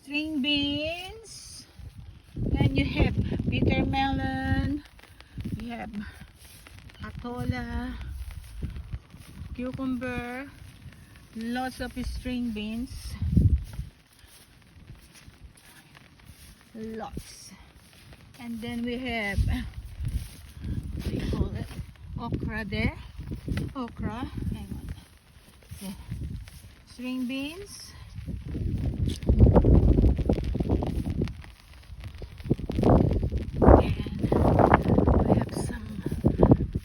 string beans. Then you have bitter melon. You have patola, cucumber, lots of string beans. Lots. And then we have, what do you call it? Okra there. Okra. Hang on. Okay. String beans. And we have some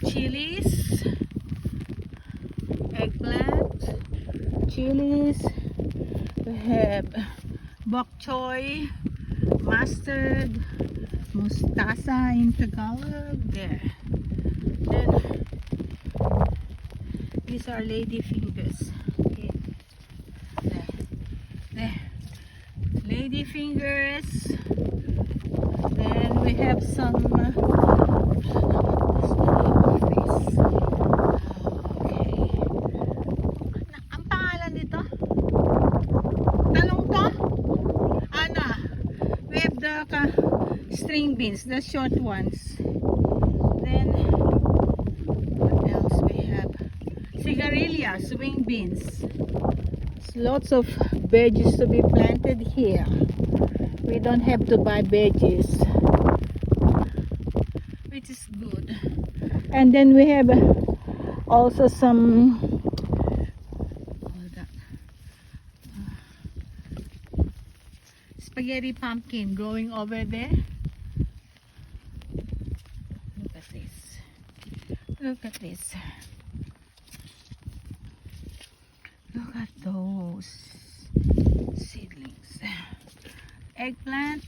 chilies. Eggplant. Chilies. We have bok choy. Mustard. Mustasa in Tagalog. There. Then these are lady fingers. Okay. There. Lady fingers. Then we have some okay. Ang pangalan nito? Talong to? Ano? We have the string beans, the short ones. Then what else we have? Cigarillas, swing beans. Lots of veggies to be planted here. We don't have to buy veggies, which is good. And then we have also some spaghetti pumpkin growing over there. Look at this. Look at this. Look at those seedlings. Eggplant.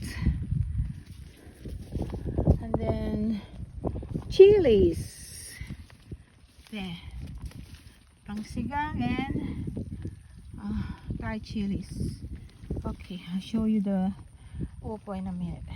And then chilies. There. Pangsigang and Thai chilies. Okay, I'll show you the upo in a minute.